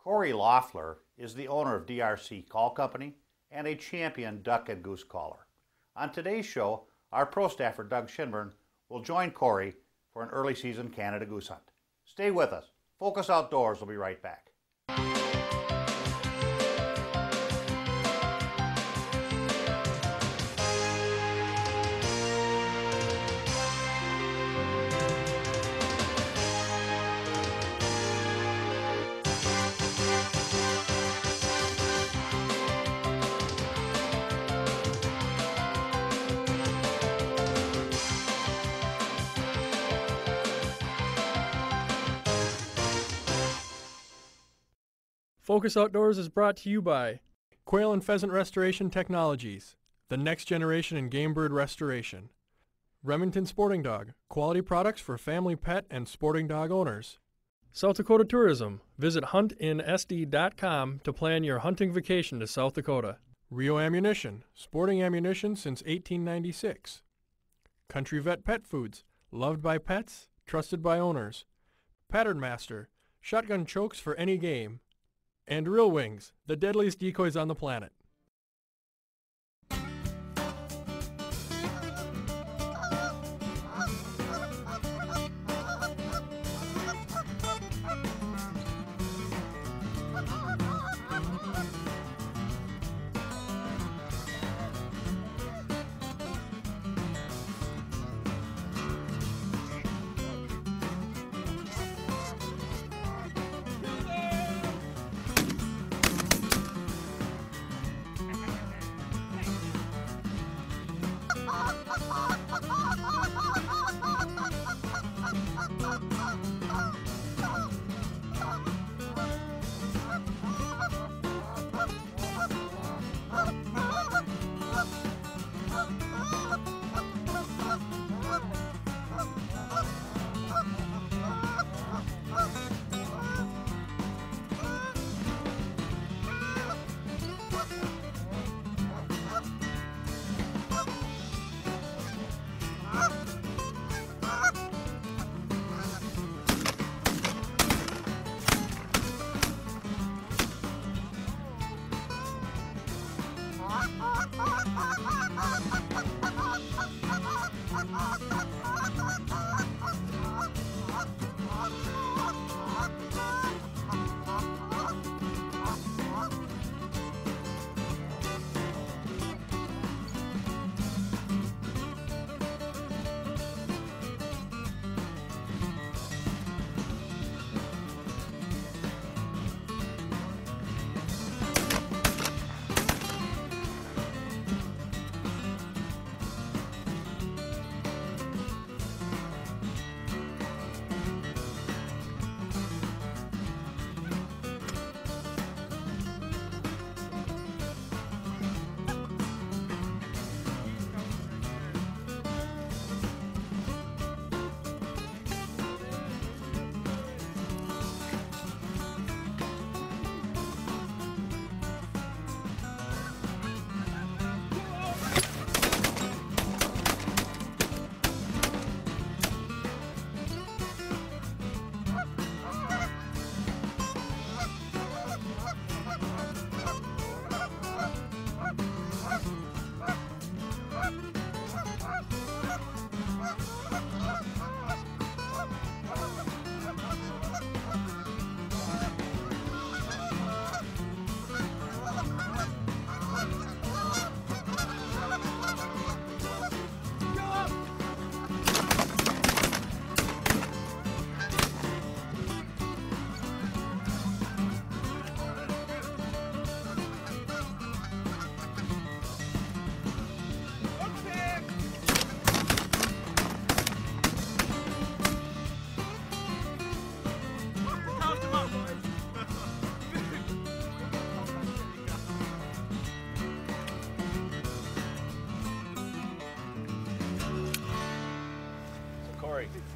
Cory Loeffler is the owner of DRC Call Company and a champion duck and goose caller. On today's show, our pro staffer Doug Shinburn will join Cory for an early season Canada goose hunt. Stay with us. Focus Outdoors will be right back. Focus Outdoors is brought to you by Quail and Pheasant Restoration Technologies, the next generation in game bird restoration. Remington Sporting Dog, quality products for family pet and sporting dog owners. South Dakota Tourism, visit huntinsd.com to plan your hunting vacation to South Dakota. Rio Ammunition, sporting ammunition since 1896. Country Vet Pet Foods, loved by pets, trusted by owners. Pattern Master, shotgun chokes for any game. And Real Wings, the deadliest decoys on the planet.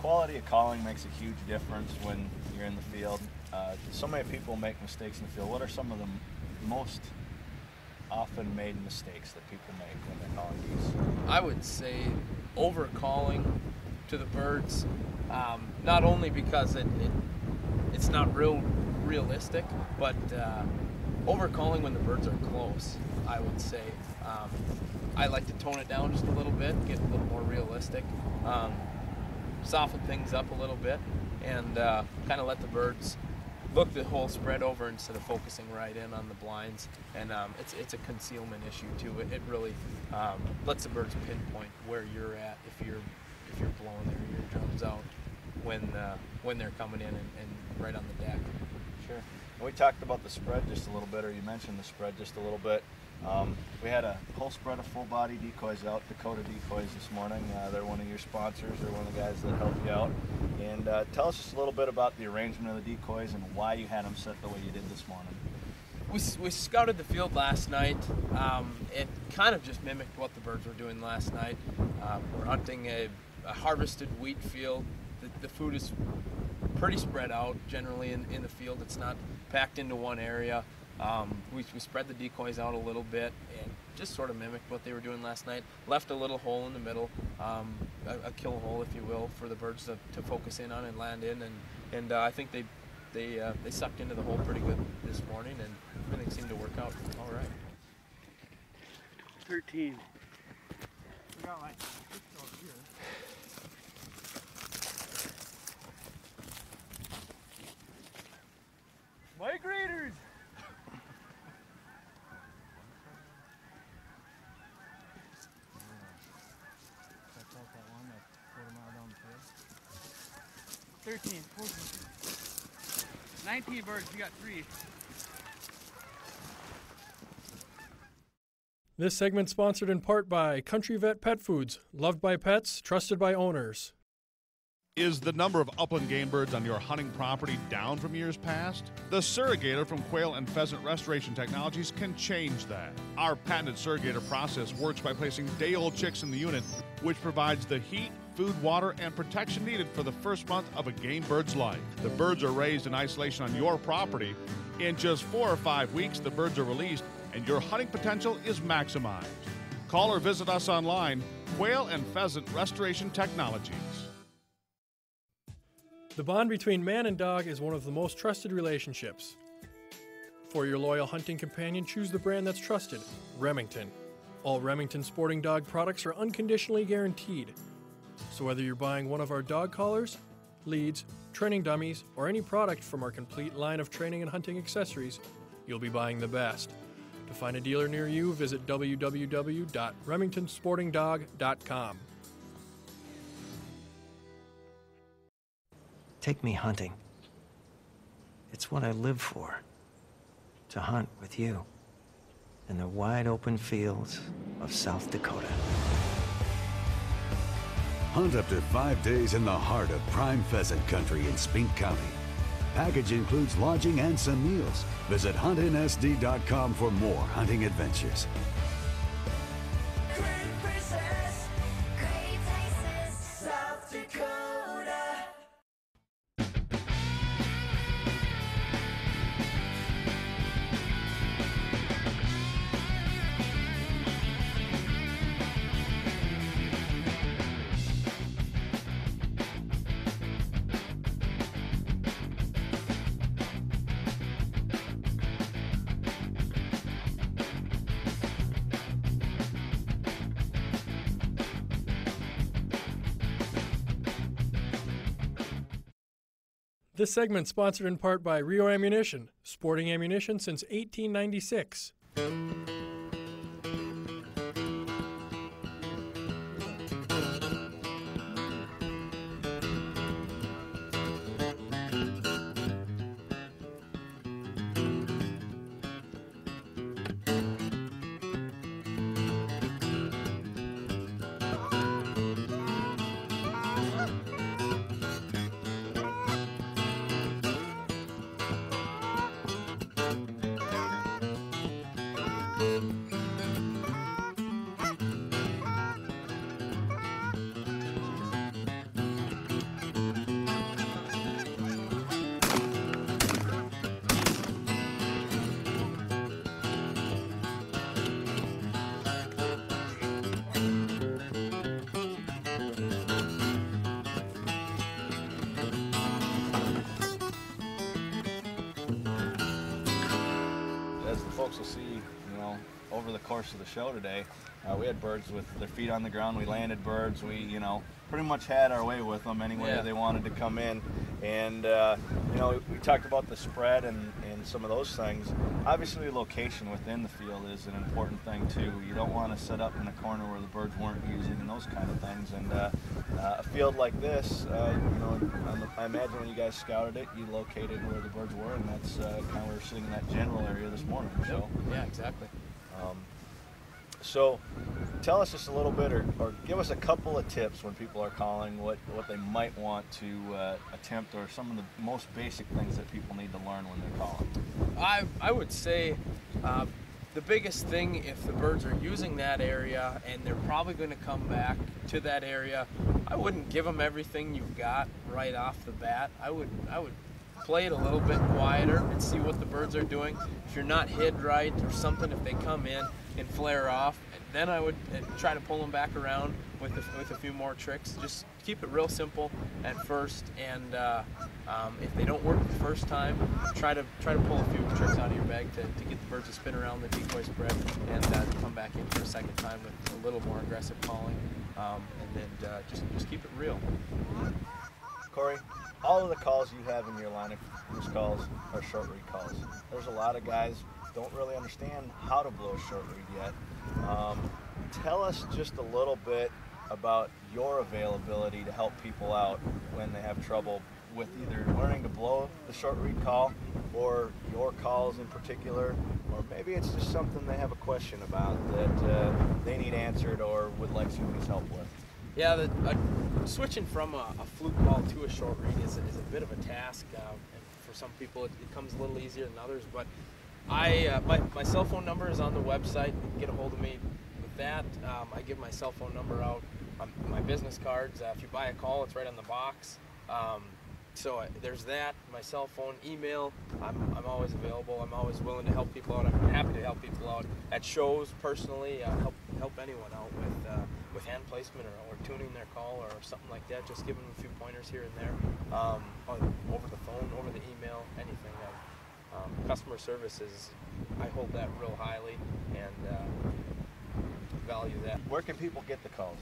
Quality of calling makes a huge difference when you're in the field. So many people make mistakes in the field. What are some of the most often made mistakes that people make when they're calling geese? I would say over calling to the birds, not only because it's not real realistic, but overcalling when the birds are close, I would say. I like to tone it down just a little bit, get a little more realistic, soften things up a little bit, and kind of let the birds look the whole spread over instead of focusing right in on the blinds. And it's a concealment issue too. It really lets the birds pinpoint where you're at if you're blowing their eardrums out when they're coming in and right on the deck. Sure. We talked about the spread just a little bit, or you mentioned the spread just a little bit. We had a whole spread of full body decoys out, Dakota Decoys, this morning. They're one of your sponsors. They're one of the guys that help you out. And tell us just a little bit about the arrangement of the decoys and why you had them set the way you did this morning. We scouted the field last night. It kind of just mimicked what the birds were doing last night. We're hunting a harvested wheat field. The food is pretty spread out generally in the field. It's not packed into one area. We spread the decoys out a little bit and just sort of mimicked what they were doing last night. Left a little hole in the middle, a kill hole, if you will, for the birds to focus in on and land in. And I think they sucked into the hole pretty good this morning, and everything seemed to work out all right. 13. We got like 6 out here. Migrators! Check out that one that 4 mile down the field. 13, 14, 19 birds, we got 3. This segment sponsored in part by Country Vet Pet Foods, loved by pets, trusted by owners. Is the number of upland game birds on your hunting property down from years past? The Surrogator from Quail and Pheasant Restoration Technologies can change that. Our patented Surrogator process works by placing day-old chicks in the unit, which provides the heat, food, water, and protection needed for the first month of a game bird's life. The birds are raised in isolation on your property. In just 4 or 5 weeks, the birds are released, and your hunting potential is maximized. Call or visit us online, Quail and Pheasant Restoration Technologies. The bond between man and dog is one of the most trusted relationships. For your loyal hunting companion, choose the brand that's trusted, Remington. All Remington sporting dog products are unconditionally guaranteed. So whether you're buying one of our dog collars, leads, training dummies, or any product from our complete line of training and hunting accessories, you'll be buying the best. To find a dealer near you, visit www.remingtonsportingdog.com. Take me hunting. It's what I live for. To hunt with you in the wide open fields of South Dakota. Hunt up to 5 days in the heart of prime pheasant country in Spink County. Package includes lodging and some meals. Visit huntinsd.com for more hunting adventures. Great places, South Dakota. This segment sponsored in part by Rio Ammunition, sporting ammunition since 1896. folks will see, over the course of the show today, we had birds with their feet on the ground. We landed birds. We, pretty much had our way with them any way they wanted to come in. And, we talked about the spread and some of those things. Obviously, location within the field is an important thing, too. You don't want to set up in a corner where the birds weren't using and those kind of things. And a field like this, I imagine when you guys scouted it, you located where the birds were, and that's kind of where we're sitting in that general area this morning. So. Yeah, exactly. So tell us just a little bit, or give us a couple of tips when people are calling, what they might want to attempt, or some of the most basic things that people need to learn when they're calling. I would say the biggest thing, if the birds are using that area and they're probably going to come back to that area, I wouldn't give them everything you've got right off the bat. I would play it a little bit quieter and see what the birds are doing. If you're not hid right or something, if they come in and flare off, then I would try to pull them back around with a few more tricks. Just keep it real simple at first, and if they don't work the first time, try to pull a few tricks out of your bag to get the birds to spin around the decoy spread and come back in for a second time with a little more aggressive calling, and then just keep it real. Cory, all of the calls you have in your line of goose calls are short reed calls. There's a lot of guys don't really understand how to blow a short reed yet. Tell us just a little bit about your availability to help people out when they have trouble with either learning to blow the short reed call or your calls in particular, or maybe it's just something they have a question about that they need answered or would like somebody's help with. Yeah, switching from a fluke call to a short reed is a bit of a task, and for some people it comes a little easier than others, but my cell phone number is on the website. You can get a hold of me with that. I give my cell phone number out on my business cards. If you buy a call, it's right on the box. So there's that. My cell phone, email. I'm always available. I'm always willing to help people out. I'm happy to help people out at shows personally. Help anyone out with hand placement or tuning their call or something like that. Just give them a few pointers here and there. Over the phone, over the email, anything. Customer service I hold that real highly and value that. Where can people get the calls?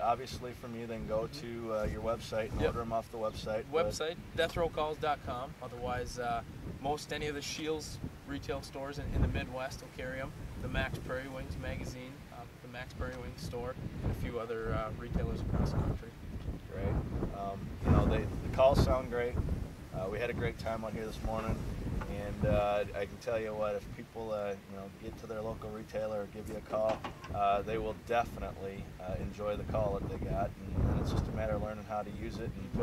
Obviously from you, then go to your website and order them off the website. Website, deathrowcalls.com. Otherwise, any of the Shields retail stores in the Midwest will carry them. The Max Prairie Wings magazine, the Max Prairie Wings store, and a few other retailers across the country. Great. The calls sound great. We had a great time out here this morning. And I can tell you what, if people get to their local retailer or give you a call, they will definitely enjoy the call that they got, and it's just a matter of learning how to use it and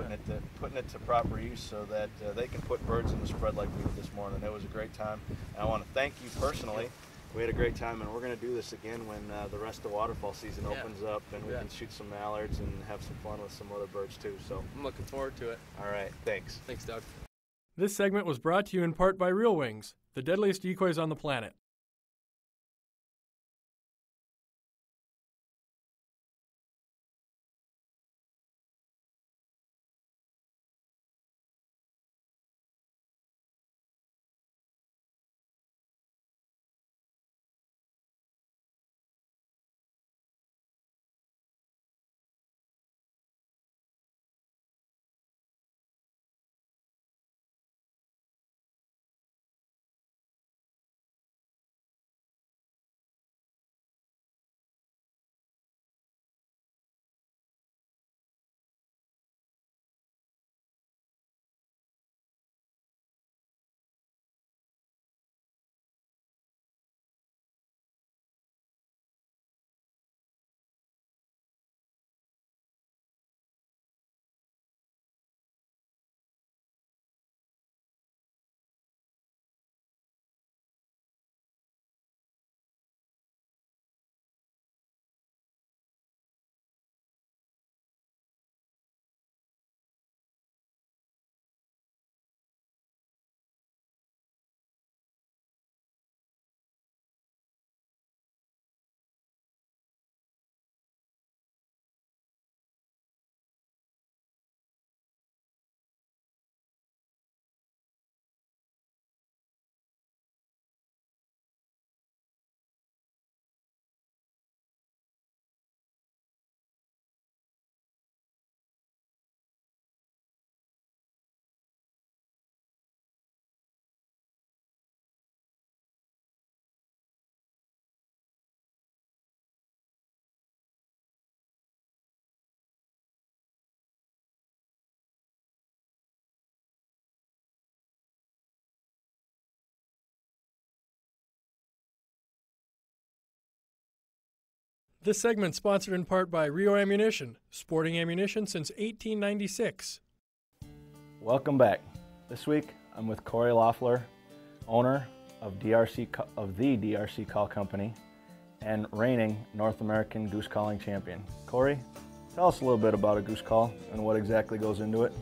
putting it to proper use so that they can put birds in the spread like we did this morning. It was a great time, and I want to thank you personally. We had a great time, and we're going to do this again when the rest of waterfall season opens up, and we can shoot some mallards and have some fun with some other birds too. So I'm looking forward to it. All right, thanks. Thanks, Doug. This segment was brought to you in part by Real Wings, the deadliest decoys on the planet. This segment sponsored in part by Rio Ammunition, sporting ammunition since 1896. Welcome back. This week I'm with Cory Loeffler, owner of the DRC Call Company and reigning North American goose calling champion. Cory, tell us a little bit about a goose call and what exactly goes into it.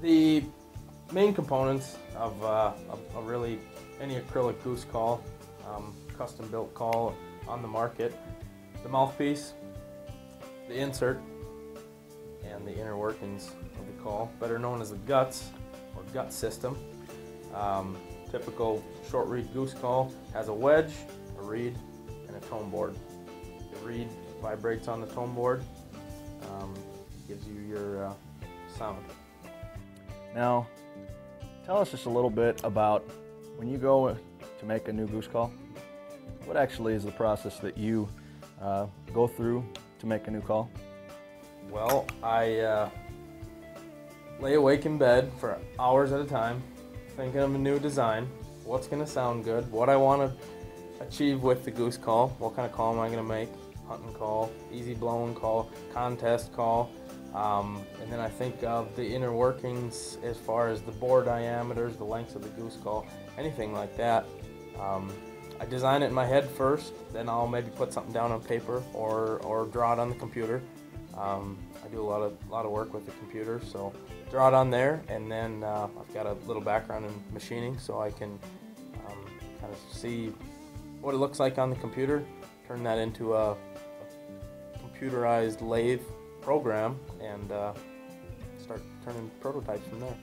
The main components of really any acrylic goose call, custom built call on the market: the mouthpiece, the insert, and the inner workings of the call, better known as the guts or gut system. Typical short reed goose call has a wedge, a reed, and a tone board. The reed vibrates on the tone board, gives you your sound. Now, tell us just a little bit about when you go to make a new goose call, what actually is the process that you go through to make a new call? Well, I lay awake in bed for hours at a time, thinking of a new design, what's going to sound good, what I want to achieve with the goose call, what kind of call am I going to make, hunting call, easy blowing call, contest call, and then I think of the inner workings as far as the bore diameters, the lengths of the goose call, anything like that. I design it in my head first, then I'll maybe put something down on paper or draw it on the computer. I do a lot of work with the computer, so draw it on there, and then I've got a little background in machining, so I can kind of see what it looks like on the computer, turn that into a computerized lathe program, and start turning prototypes from there.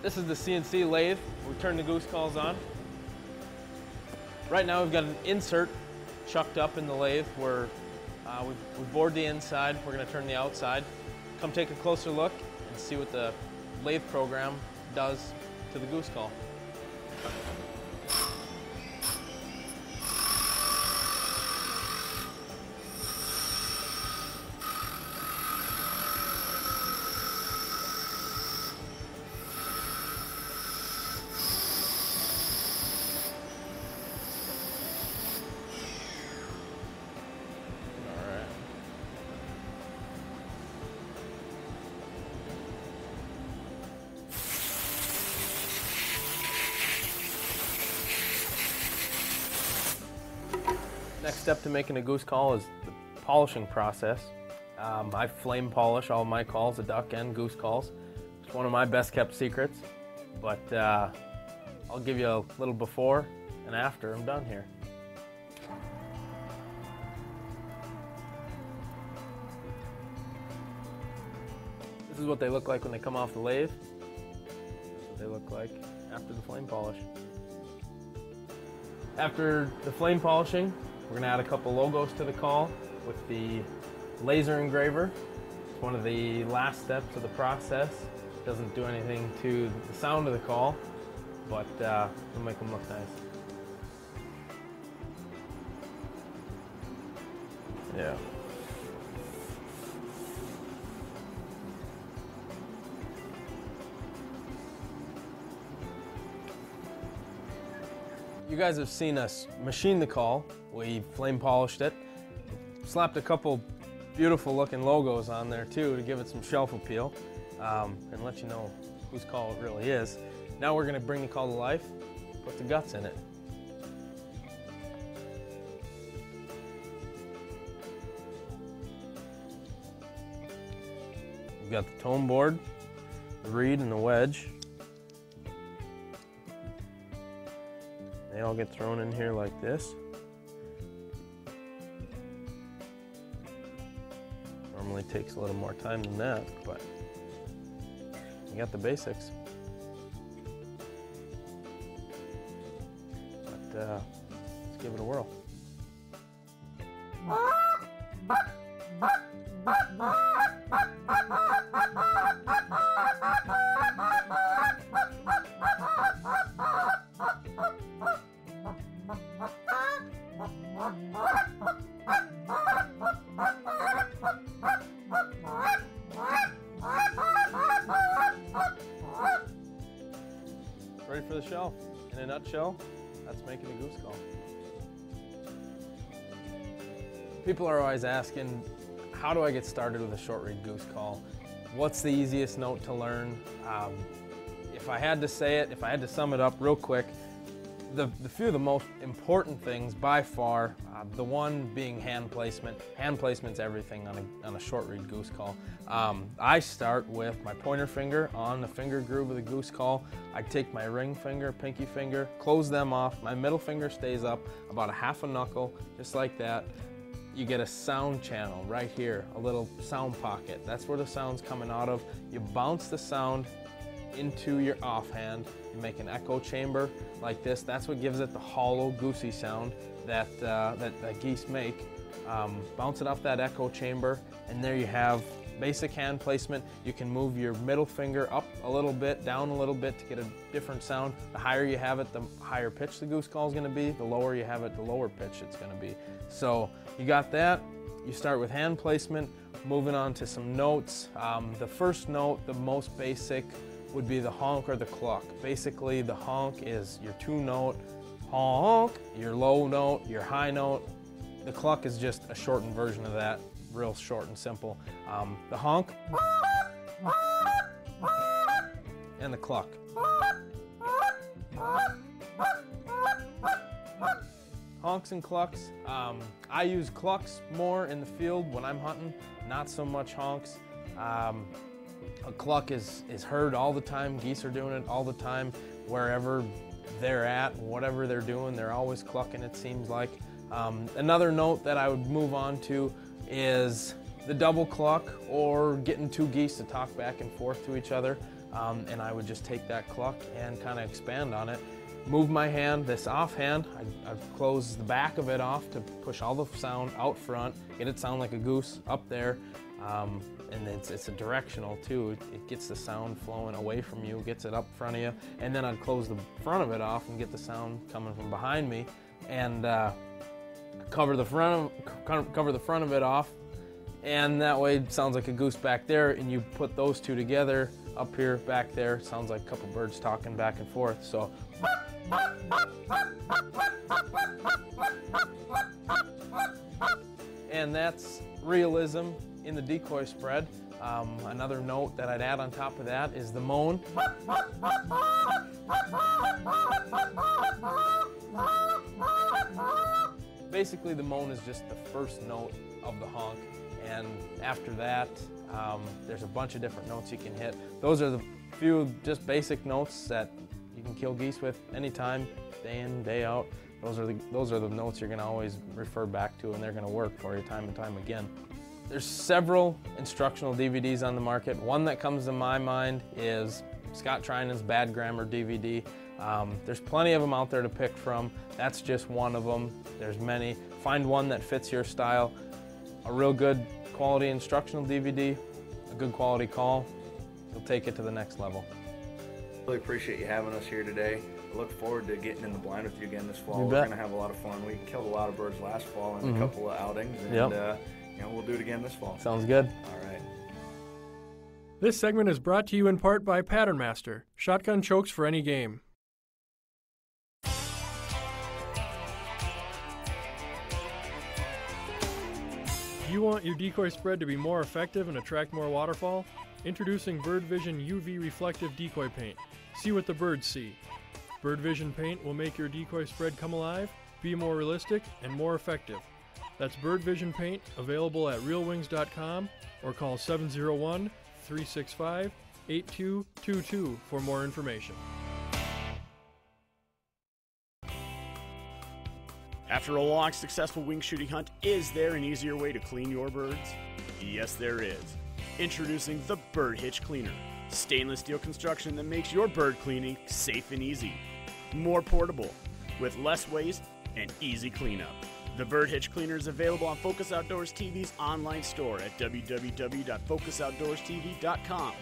This is the CNC lathe. We turn the goose calls on. Right now we've got an insert chucked up in the lathe where we've bored the inside. We're going to turn the outside. Come take a closer look and see what the lathe program does to the goose call. Next step to making a goose call is the polishing process. I flame polish all my calls, the duck and goose calls. It's one of my best kept secrets, but I'll give you a little before and after I'm done here. This is what they look like when they come off the lathe. This is what they look like after the flame polish. After the flame polishing, we're going to add a couple logos to the call with the laser engraver. It's one of the last steps of the process. It doesn't do anything to the sound of the call, but it'll make them look nice. Yeah. You guys have seen us machine the call. We flame polished it, slapped a couple beautiful looking logos on there too to give it some shelf appeal and let you know whose call it really is. Now we're going to bring the call to life, put the guts in it. We've got the tone board, the reed and the wedge. They all get thrown in here like this. Normally takes a little more time than that, but you got the basics. But let's give it a whirl. Ready for the shelf. In a nutshell, that's making a goose call. People are always asking, how do I get started with a short reed goose call? What's the easiest note to learn? If I had to say it, if I had to sum it up real quick, the few of the most important things by far, the one being hand placement. Hand placement's everything on a short reed goose call. I start with my pointer finger on the finger groove of the goose call. I take my ring finger, pinky finger, close them off. My middle finger stays up about a half a knuckle, just like that. You get a sound channel right here, a little sound pocket. That's where the sound's coming out of. You bounce the sound into your offhand. You make an echo chamber like this. That's what gives it the hollow, goosey sound that geese make. Bounce it off that echo chamber, and there you have basic hand placement. You can move your middle finger up a little bit, down a little bit to get a different sound. The higher you have it, the higher pitch the goose call is going to be. The lower you have it, the lower pitch it's going to be. So you got that. You start with hand placement, moving on to some notes. The first note, the most basic, would be the honk or the cluck. Basically, the honk is your two-note honk, your low note, your high note. The cluck is just a shortened version of that, real short and simple. The honk and the cluck. Honks and clucks. I use clucks more in the field when I'm hunting, not so much honks. A cluck is heard all the time. Geese are doing it all the time. Wherever they're at, whatever they're doing, they're always clucking, it seems like. Another note that I would move on to is the double cluck, or getting two geese to talk back and forth to each other. And I would just take that cluck and kind of expand on it. Move my hand, this offhand, I've closed the back of it off to push all the sound out front, get it sound like a goose up there. And it's a directional too. It gets the sound flowing away from you, gets it up front of you, and then I'd close the front of it off and get the sound coming from behind me, and cover the front of it off, and that way it sounds like a goose back there. And you put those two together, up here, back there, sounds like a couple birds talking back and forth. So. And that's realism in the decoy spread. Another note that I'd add on top of that is the moan. Basically, the moan is just the first note of the honk, and after that, there's a bunch of different notes you can hit. Those are the few just basic notes that you can kill geese with anytime, day in, day out. Those are the notes you're going to always refer back to, and they're going to work for you time and time again. There's several instructional DVDs on the market. One that comes to my mind is Scott Trinan's Bad Grammar DVD. There's plenty of them out there to pick from. That's just one of them. There's many. Find one that fits your style. A real good quality instructional DVD, a good quality call, will take it to the next level. Really appreciate you having us here today. I look forward to getting in the blind with you again this fall. You We're bet. going to have a lot of fun. We killed a lot of birds last fall in a couple of outings, and we'll do it again this fall. Sounds good. All right. This segment is brought to you in part by Pattern Master, shotgun chokes for any game. You want your decoy spread to be more effective and attract more waterfall? Introducing Bird Vision UV Reflective Decoy Paint. See what the birds see. Bird Vision paint will make your decoy spread come alive, be more realistic, and more effective. That's Bird Vision paint, available at realwings.com or call 701-365-8222 for more information. After a long, successful wing shooting hunt, is there an easier way to clean your birds? Yes, there is. Introducing the Bird Hitch Cleaner. Stainless steel construction that makes your bird cleaning safe and easy. More portable, with less waste and easy cleanup. The Bird Hitch Cleaner is available on Focus Outdoors TV's online store at www.focusoutdoorstv.com.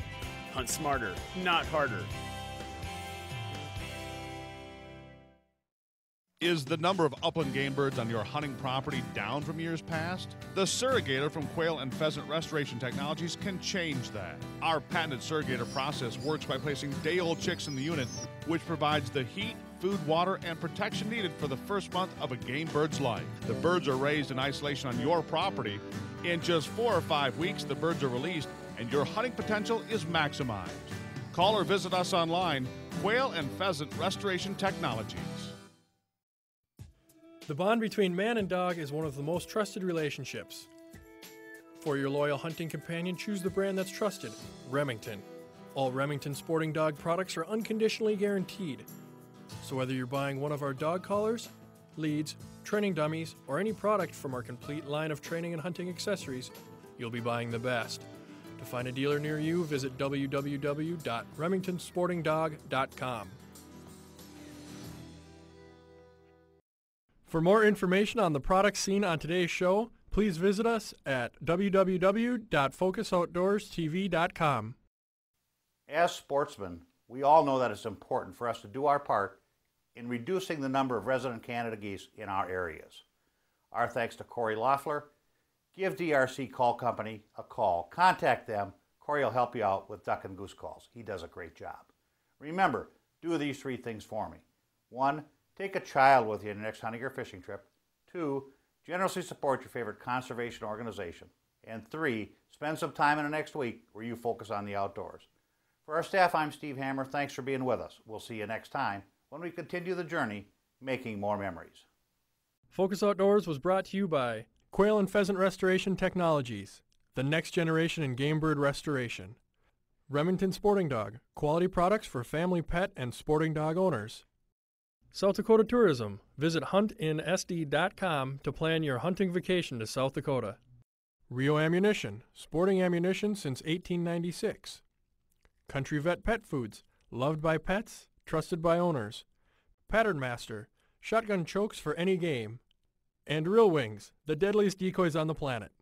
Hunt smarter, not harder. Is the number of upland game birds on your hunting property down from years past? The Surrogator from Quail and Pheasant Restoration Technologies can change that. Our patented Surrogator process works by placing day-old chicks in the unit, which provides the heat, food, water, and protection needed for the first month of a game bird's life. The birds are raised in isolation on your property. In just 4 or 5 weeks, the birds are released, and your hunting potential is maximized. Call or visit us online, Quail and Pheasant Restoration Technologies. The bond between man and dog is one of the most trusted relationships. For your loyal hunting companion, choose the brand that's trusted, Remington. All Remington sporting dog products are unconditionally guaranteed. So whether you're buying one of our dog collars, leads, training dummies, or any product from our complete line of training and hunting accessories, you'll be buying the best. To find a dealer near you, visit www.remingtonsportingdog.com. For more information on the products seen on today's show, please visit us at www.focusoutdoorstv.com. As sportsmen, we all know that it's important for us to do our part in reducing the number of resident Canada geese in our areas. Our thanks to Cory Loeffler. Give DRC Call Company a call. Contact them. Cory will help you out with duck and goose calls. He does a great job. Remember, do these 3 things for me. 1, take a child with you on your next hunting or fishing trip. 2, generously support your favorite conservation organization. And 3, spend some time in the next week where you focus on the outdoors. For our staff, I'm Steve Hammer. Thanks for being with us. We'll see you next time when we continue the journey making more memories. Focus Outdoors was brought to you by Quail and Pheasant Restoration Technologies, the next generation in game bird restoration. Remington Sporting Dog, quality products for family pet and sporting dog owners. South Dakota Tourism. Visit huntinsd.com to plan your hunting vacation to South Dakota. Rio Ammunition, sporting ammunition since 1896. Country Vet Pet Foods, loved by pets, trusted by owners. Pattern Master, shotgun chokes for any game. And Real Wings, the deadliest decoys on the planet.